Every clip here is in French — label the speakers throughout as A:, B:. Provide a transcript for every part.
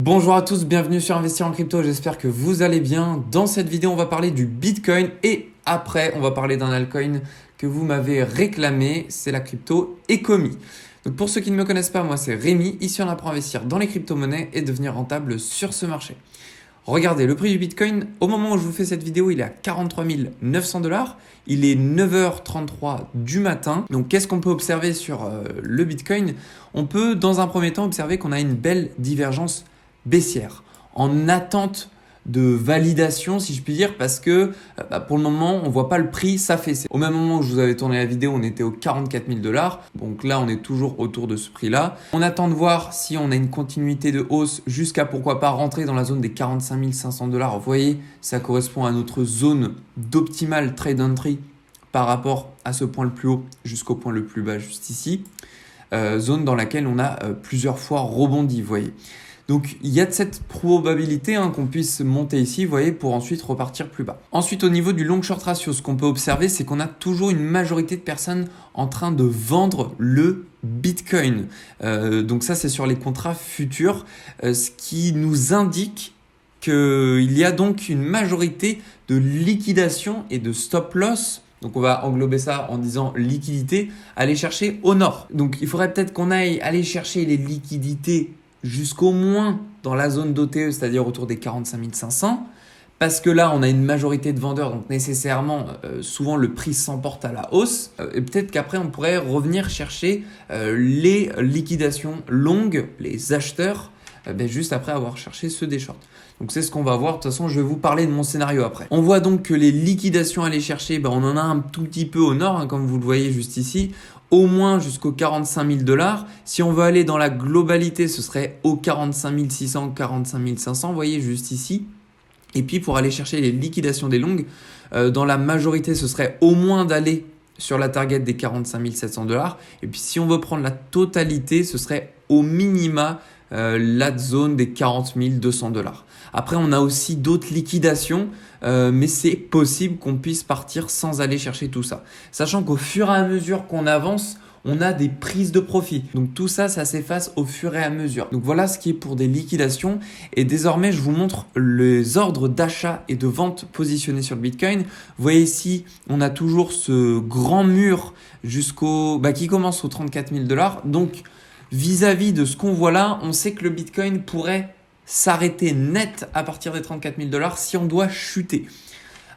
A: Bonjour à tous, bienvenue sur Investir en crypto, j'espère que vous allez bien. Dans cette vidéo, on va parler du Bitcoin et après, on va parler d'un altcoin que vous m'avez réclamé, c'est la crypto Ecomi. Donc pour ceux qui ne me connaissent pas, moi c'est Rémi, ici on apprend à investir dans les crypto-monnaies et devenir rentable sur ce marché. Regardez, le prix du Bitcoin, au moment où je vous fais cette vidéo, il est à 43 900 $. Il est 9h33 du matin. Donc, qu'est-ce qu'on peut observer sur le Bitcoin? On peut, dans un premier temps, observer qu'on a une belle divergence baissière en attente de validation, si je puis dire, parce que pour le moment, on voit pas le prix s'affaisser. Au même moment où je vous avais tourné la vidéo, on était aux 44 000 $. Donc là, on est toujours autour de ce prix-là. On attend de voir si on a une continuité de hausse jusqu'à pourquoi pas rentrer dans la zone des 45 500 $. Vous voyez, ça correspond à notre zone d'optimal trade entry par rapport à ce point le plus haut jusqu'au point le plus bas juste ici. Zone dans laquelle on a plusieurs fois rebondi, vous voyez. Donc, il y a de cette probabilité qu'on puisse monter ici, vous voyez, pour ensuite repartir plus bas. Ensuite, au niveau du long-short ratio, ce qu'on peut observer, c'est qu'on a toujours une majorité de personnes en train de vendre le Bitcoin. Donc ça, c'est sur les contrats futurs, ce qui nous indique qu'il y a donc une majorité de liquidation et de stop-loss. Donc on va englober ça en disant liquidité, aller chercher au nord. Donc il faudrait peut-être qu'on aille aller chercher les liquidités jusqu'au moins dans la zone d'OTE, c'est-à-dire autour des 45 500, parce que là, on a une majorité de vendeurs, donc nécessairement, souvent le prix s'emporte à la hausse. Et peut-être qu'après, on pourrait revenir chercher les liquidations longues, les acheteurs, juste après avoir cherché ceux des shorts. Donc c'est ce qu'on va voir. De toute façon, je vais vous parler de mon scénario après. On voit donc que les liquidations à aller chercher, on en a un tout petit peu au nord, comme vous le voyez juste ici, au moins jusqu'aux 45 000 $. Si on veut aller dans la globalité, ce serait aux 45 600, 45 500, vous voyez juste ici. Et puis pour aller chercher les liquidations des longues, dans la majorité, ce serait au moins d'aller sur la target des 45 700 $. Et puis si on veut prendre la totalité, ce serait au minima la zone des 40 200 $. Après, on a aussi d'autres liquidations, mais c'est possible qu'on puisse partir sans aller chercher tout ça. Sachant qu'au fur et à mesure qu'on avance, on a des prises de profit. Donc tout ça, ça s'efface au fur et à mesure. Donc voilà ce qui est pour des liquidations. Et désormais, je vous montre les ordres d'achat et de vente positionnés sur le Bitcoin. Vous voyez ici, on a toujours ce grand mur qui commence aux 34 000 $. Donc vis-à-vis de ce qu'on voit là, on sait que le Bitcoin pourrait s'arrêter net à partir des 34 000 $ si on doit chuter.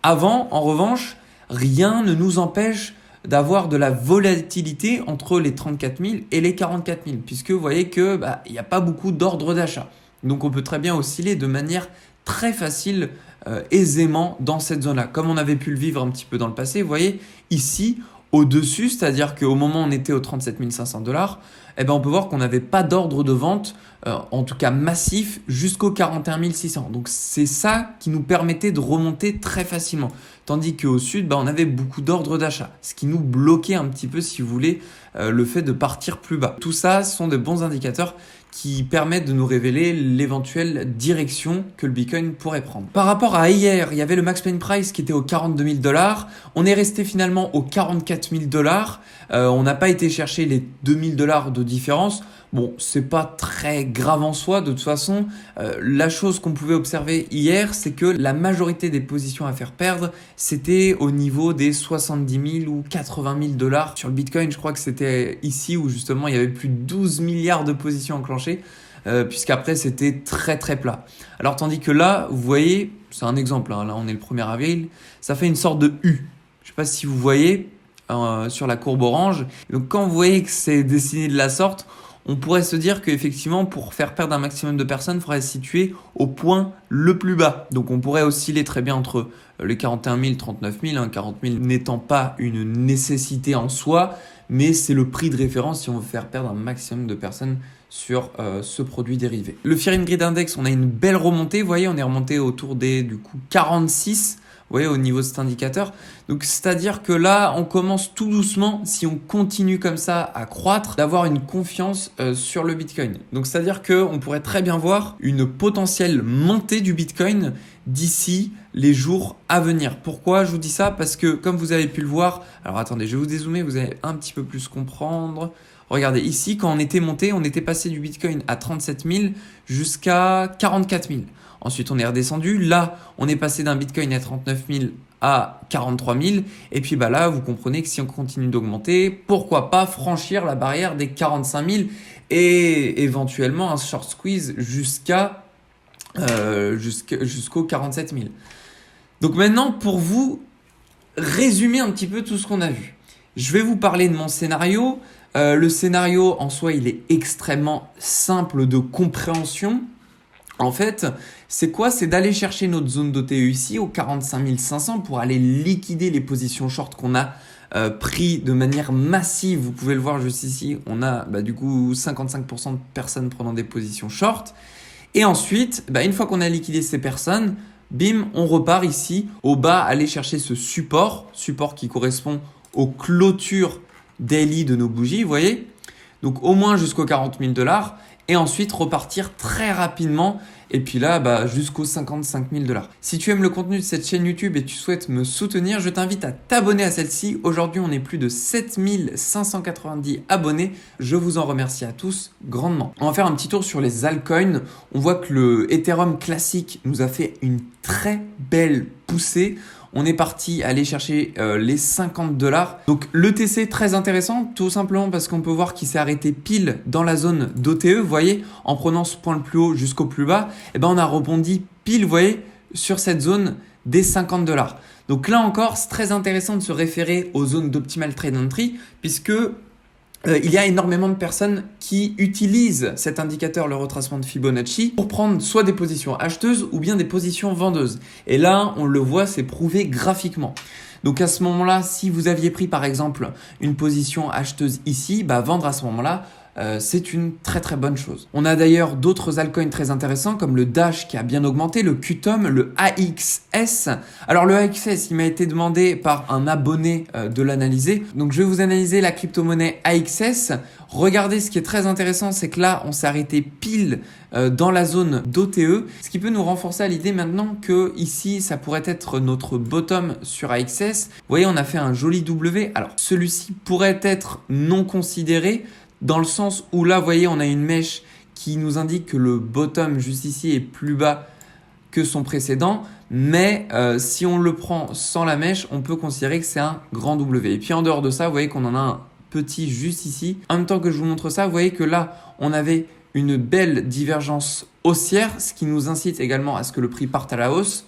A: Avant, en revanche, rien ne nous empêche d'avoir de la volatilité entre les 34 000 et les 44 000, puisque vous voyez que il n'y a pas beaucoup d'ordre d'achat. Donc on peut très bien osciller de manière très facile, aisément dans cette zone-là, comme on avait pu le vivre un petit peu dans le passé. Vous voyez ici, au-dessus, c'est-à-dire qu'au moment où on était aux 37 500 $, on peut voir qu'on n'avait pas d'ordre de vente, en tout cas massif, jusqu'aux 41 600. Donc c'est ça qui nous permettait de remonter très facilement. Tandis qu'au sud, on avait beaucoup d'ordres d'achat, ce qui nous bloquait un petit peu, si vous voulez, le fait de partir plus bas. Tout ça sont de bons indicateurs qui permettent de nous révéler l'éventuelle direction que le Bitcoin pourrait prendre. Par rapport à hier, il y avait le Max Pain Price qui était aux 42 000 $. On est resté finalement aux 44 000 $. On n'a pas été chercher les 2 000 $ de différence. Bon, c'est pas très grave en soi. De toute façon, la chose qu'on pouvait observer hier, c'est que la majorité des positions à faire perdre, c'était au niveau des 70 000 ou 80 000 $ sur le Bitcoin. Je crois que c'était ici où justement il y avait plus de 12 milliards de positions enclenchées, puisqu'après c'était très très plat. Alors tandis que là, vous voyez, c'est un exemple, là on est le 1er avril, ça fait une sorte de U. Je sais pas si vous voyez sur la courbe orange. Donc quand vous voyez que c'est dessiné de la sorte, on pourrait se dire qu'effectivement, pour faire perdre un maximum de personnes, il faudrait se situer au point le plus bas. Donc, on pourrait osciller très bien entre les 41 000 et 39 000, 40 000 n'étant pas une nécessité en soi, mais c'est le prix de référence si on veut faire perdre un maximum de personnes sur ce produit dérivé. Le Fear and Greed Index, on a une belle remontée. Vous voyez, on est remonté autour des 46. Vous voyez, au niveau de cet indicateur. Donc, c'est-à-dire que là, on commence tout doucement, si on continue comme ça à croître, d'avoir une confiance sur le Bitcoin. Donc, c'est-à-dire qu'on pourrait très bien voir une potentielle montée du Bitcoin d'ici les jours à venir. Pourquoi je vous dis ça? Parce que, comme vous avez pu le voir, alors attendez, je vais vous dézoomer, vous allez un petit peu plus comprendre. Regardez, ici, quand on était monté, on était passé du Bitcoin à 37 000 jusqu'à 44 000. Ensuite, on est redescendu. Là, on est passé d'un Bitcoin à 39 000 à 43 000. Et puis là, vous comprenez que si on continue d'augmenter, pourquoi pas franchir la barrière des 45 000 et éventuellement un short squeeze jusqu'au 47 000. Donc maintenant, pour vous résumer un petit peu tout ce qu'on a vu, je vais vous parler de mon scénario. Le scénario en soi, il est extrêmement simple de compréhension. En fait, c'est quoi? C'est d'aller chercher notre zone d'OTE ici au 45 500 pour aller liquider les positions short qu'on a pris de manière massive. Vous pouvez le voir juste ici, on a du coup 55% de personnes prenant des positions short. Et ensuite, une fois qu'on a liquidé ces personnes, bim, on repart ici au bas, aller chercher ce support qui correspond aux clôtures daily de nos bougies, vous voyez? Donc au moins jusqu'aux 40 000 $. Et ensuite repartir très rapidement et puis là jusqu'aux 55 000 $. Si tu aimes le contenu de cette chaîne YouTube et tu souhaites me soutenir, je t'invite à t'abonner à celle-ci. Aujourd'hui, on est plus de 7 590 abonnés. Je vous en remercie à tous grandement. On va faire un petit tour sur les altcoins. On voit que le Ethereum classique nous a fait une très belle poussée. On est parti aller chercher les 50 $. Donc l'ETC très intéressant, tout simplement parce qu'on peut voir qu'il s'est arrêté pile dans la zone d'OTE. Vous voyez, en prenant ce point le plus haut jusqu'au plus bas, on a rebondi pile, vous voyez, sur cette zone des 50 $. Donc là encore, c'est très intéressant de se référer aux zones d'optimal trade entry puisque il y a énormément de personnes qui utilisent cet indicateur, le retracement de Fibonacci, pour prendre soit des positions acheteuses ou bien des positions vendeuses. Et là, on le voit, c'est prouvé graphiquement. Donc à ce moment-là, si vous aviez pris par exemple une position acheteuse ici, vendre à ce moment-là, c'est une très très bonne chose. On a d'ailleurs d'autres altcoins très intéressants comme le Dash qui a bien augmenté, le Qtum, le AXS. Alors le AXS, il m'a été demandé par un abonné de l'analyser. Donc je vais vous analyser la crypto-monnaie AXS. Regardez, ce qui est très intéressant, c'est que là, on s'est arrêté pile dans la zone d'OTE, ce qui peut nous renforcer à l'idée maintenant que ici, ça pourrait être notre bottom sur AXS. Vous voyez, on a fait un joli W. Alors celui-ci pourrait être non considéré, dans le sens où là, vous voyez, on a une mèche qui nous indique que le bottom juste ici est plus bas que son précédent. Mais si on le prend sans la mèche, on peut considérer que c'est un grand W. Et puis en dehors de ça, vous voyez qu'on en a un petit juste ici. En même temps que je vous montre ça, vous voyez que là, on avait une belle divergence haussière, ce qui nous incite également à ce que le prix parte à la hausse.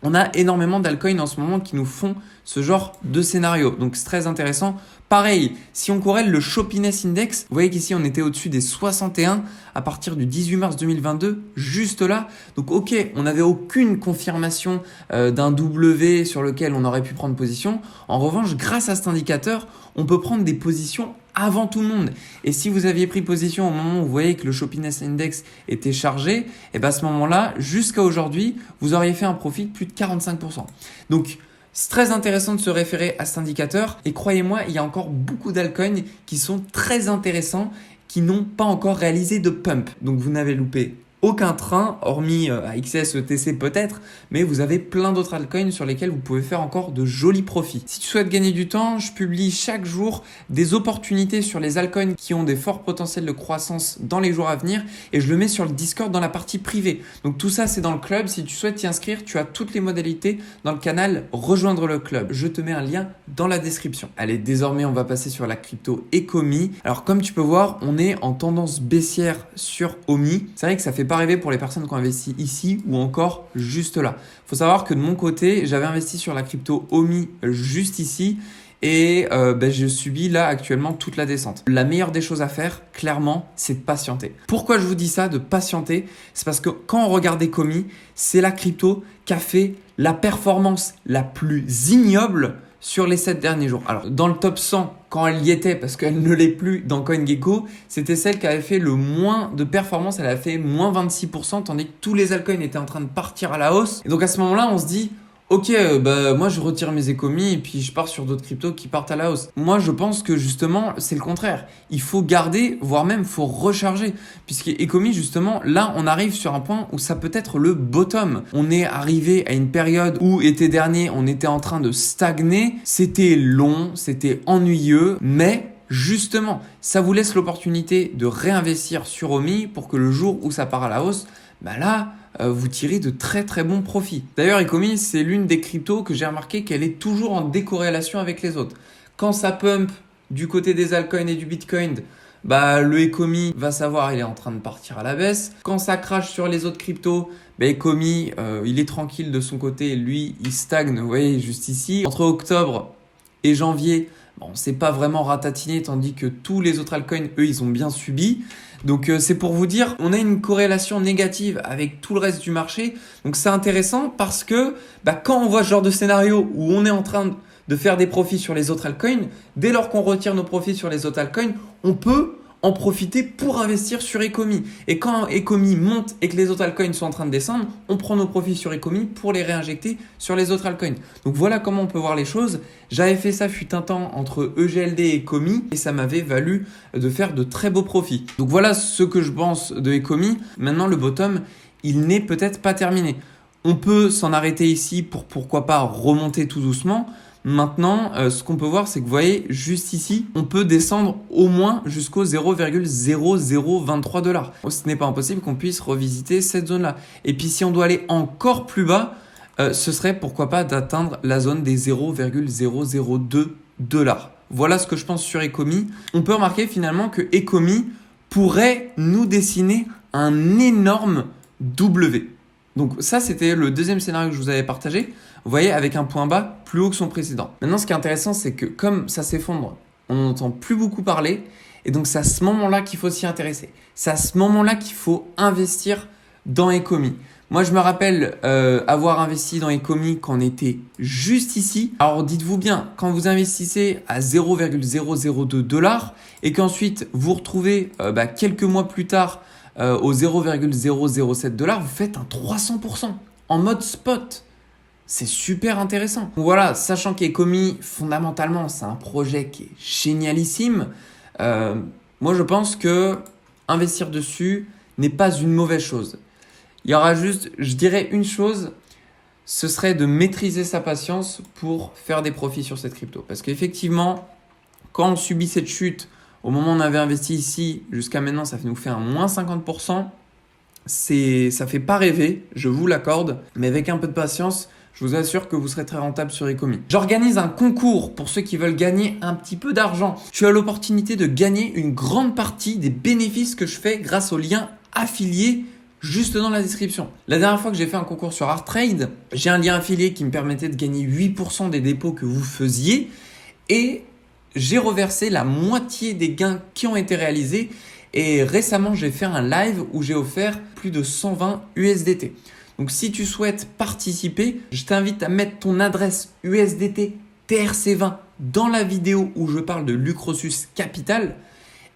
A: On a énormément d'altcoins en ce moment qui nous font ce genre de scénario. Donc c'est très intéressant. Pareil, si on corrèle le Shoppiness Index, vous voyez qu'ici on était au-dessus des 61 à partir du 18 mars 2022, juste là. Donc ok, on n'avait aucune confirmation d'un W sur lequel on aurait pu prendre position. En revanche, grâce à cet indicateur, on peut prendre des positions avant tout le monde. Et si vous aviez pris position au moment où vous voyez que le Shoppiness Index était chargé, à ce moment-là, jusqu'à aujourd'hui, vous auriez fait un profit de plus de 45%. Donc, c'est très intéressant de se référer à cet indicateur. Et croyez-moi, il y a encore beaucoup d'altcoins qui sont très intéressants, qui n'ont pas encore réalisé de pump. Donc, vous n'avez loupé aucun train, hormis AXS, ETC peut-être, mais vous avez plein d'autres altcoins sur lesquels vous pouvez faire encore de jolis profits. Si tu souhaites gagner du temps, je publie chaque jour des opportunités sur les altcoins qui ont des forts potentiels de croissance dans les jours à venir et je le mets sur le Discord dans la partie privée. Donc tout ça, c'est dans le club. Si tu souhaites t'y inscrire, tu as toutes les modalités dans le canal Rejoindre le club. Je te mets un lien dans la description. Allez, désormais, on va passer sur la crypto Ecomi. Alors comme tu peux voir, on est en tendance baissière sur OMI. C'est vrai que ça fait pas rêver pour les personnes qui ont investi ici ou encore juste là. Il faut savoir que de mon côté, j'avais investi sur la crypto OMI juste ici et je subis là actuellement toute la descente. La meilleure des choses à faire, clairement, c'est de patienter. Pourquoi je vous dis ça, de patienter? C'est parce que quand on regarde Ecomi, c'est la crypto qui a fait la performance la plus ignoble sur les 7 derniers jours. Alors, dans le top 100, quand elle y était, parce qu'elle ne l'est plus dans CoinGecko, c'était celle qui avait fait le moins de performance. Elle a fait moins 26%, tandis que tous les altcoins étaient en train de partir à la hausse. Et donc, à ce moment-là, on se dit, ok, moi, je retire mes économies et puis je pars sur d'autres cryptos qui partent à la hausse. Moi, je pense que justement, c'est le contraire. Il faut garder, voire même, il faut recharger. Puisque Ecomi, justement, là, on arrive sur un point où ça peut être le bottom. On est arrivé à une période où, été dernier, on était en train de stagner. C'était long, c'était ennuyeux, mais justement, ça vous laisse l'opportunité de réinvestir sur Omi pour que le jour où ça part à la hausse, bah là, vous tirez de très très bons profits. D'ailleurs, Ecomi, c'est l'une des cryptos que j'ai remarqué qu'elle est toujours en décorrélation avec les autres. Quand ça pump du côté des altcoins et du Bitcoin, bah, le Ecomi va savoir il est en train de partir à la baisse. Quand ça crache sur les autres cryptos, bah, Ecomi, il est tranquille de son côté. Lui, il stagne, vous voyez, juste ici. Entre octobre et janvier, bon, on ne s'est pas vraiment ratatiné, tandis que tous les autres altcoins, eux, ils ont bien subi. Donc, c'est pour vous dire, on a une corrélation négative avec tout le reste du marché. Donc, c'est intéressant parce que bah, quand on voit ce genre de scénario où on est en train de faire des profits sur les autres altcoins, dès lors qu'on retire nos profits sur les autres altcoins, on peut en profiter pour investir sur Ecomi. Et quand Ecomi monte et que les autres altcoins sont en train de descendre, on prend nos profits sur Ecomi pour les réinjecter sur les autres altcoins. Donc voilà comment on peut voir les choses. J'avais fait ça fut un temps entre EGLD et Ecomi et ça m'avait valu de faire de très beaux profits. Donc voilà ce que je pense de Ecomi. Maintenant le bottom, il n'est peut-être pas terminé. On peut s'en arrêter ici pour pourquoi pas remonter tout doucement. Maintenant, ce qu'on peut voir, c'est que vous voyez, juste ici, on peut descendre au moins jusqu'au 0,0023 $. Ce n'est pas impossible qu'on puisse revisiter cette zone-là. Et puis, si on doit aller encore plus bas, ce serait pourquoi pas d'atteindre la zone des 0,002 $. Voilà ce que je pense sur Ecomi. On peut remarquer finalement que Ecomi pourrait nous dessiner un énorme W. Donc ça, c'était le deuxième scénario que je vous avais partagé. Vous voyez, avec un point bas plus haut que son précédent. Maintenant, ce qui est intéressant, c'est que comme ça s'effondre, on n'entend plus beaucoup parler. Et donc, c'est à ce moment-là qu'il faut s'y intéresser. C'est à ce moment-là qu'il faut investir dans Ecomi. Moi, je me rappelle avoir investi dans Ecomi quand on était juste ici. Alors, dites-vous bien, quand vous investissez à 0,002 $ et qu'ensuite vous retrouvez quelques mois plus tard au 0,007 $, vous faites un 300% en mode spot. C'est super intéressant. Donc voilà, sachant qu'Ecomi, fondamentalement, c'est un projet qui est génialissime. Moi, je pense que investir dessus n'est pas une mauvaise chose. Il y aura juste, je dirais une chose, ce serait de maîtriser sa patience pour faire des profits sur cette crypto. Parce qu'effectivement, quand on subit cette chute, au moment où on avait investi ici, jusqu'à maintenant, ça nous fait un moins 50%. Ça fait pas rêver, je vous l'accorde, mais avec un peu de patience, je vous assure que vous serez très rentable sur Ecomi. J'organise un concours pour ceux qui veulent gagner un petit peu d'argent. Tu as l'opportunité de gagner une grande partie des bénéfices que je fais grâce au lien affilié juste dans la description. La dernière fois que j'ai fait un concours sur ArtTrade, j'ai un lien affilié qui me permettait de gagner 8% des dépôts que vous faisiez et j'ai reversé la moitié des gains qui ont été réalisés. Et récemment, j'ai fait un live où j'ai offert plus de 120 USDT. Donc, si tu souhaites participer, je t'invite à mettre ton adresse USDT TRC20 dans la vidéo où je parle de Lucrosus Capital.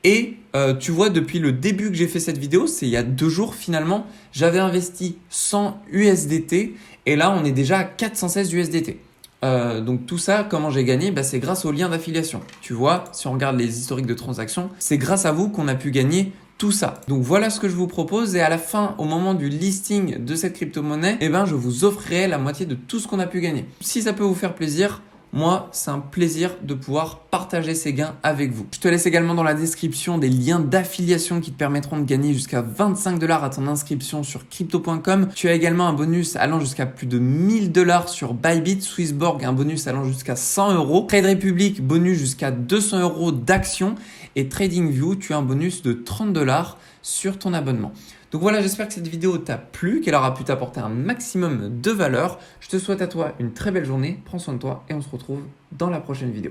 A: Et tu vois, depuis le début que j'ai fait cette vidéo, c'est il y a 2 jours finalement, j'avais investi 100 USDT et là, on est déjà à 416 USDT. Donc tout ça, comment j'ai gagné? C'est grâce au lien d'affiliation. Tu vois, si on regarde les historiques de transactions, c'est grâce à vous qu'on a pu gagner tout ça. Donc voilà ce que je vous propose et à la fin, au moment du listing de cette crypto-monnaie, je vous offrirai la moitié de tout ce qu'on a pu gagner. Si ça peut vous faire plaisir, moi, c'est un plaisir de pouvoir partager ces gains avec vous. Je te laisse également dans la description des liens d'affiliation qui te permettront de gagner jusqu'à 25 $ à ton inscription sur crypto.com. Tu as également un bonus allant jusqu'à plus de 1000 $ sur Bybit, Swissborg, un bonus allant jusqu'à 100 €. Trade Republic, bonus jusqu'à 200 € d'actions. Et TradingView, tu as un bonus de 30 $ sur ton abonnement. Donc voilà, j'espère que cette vidéo t'a plu, qu'elle aura pu t'apporter un maximum de valeur. Je te souhaite à toi une très belle journée, prends soin de toi et on se retrouve dans la prochaine vidéo.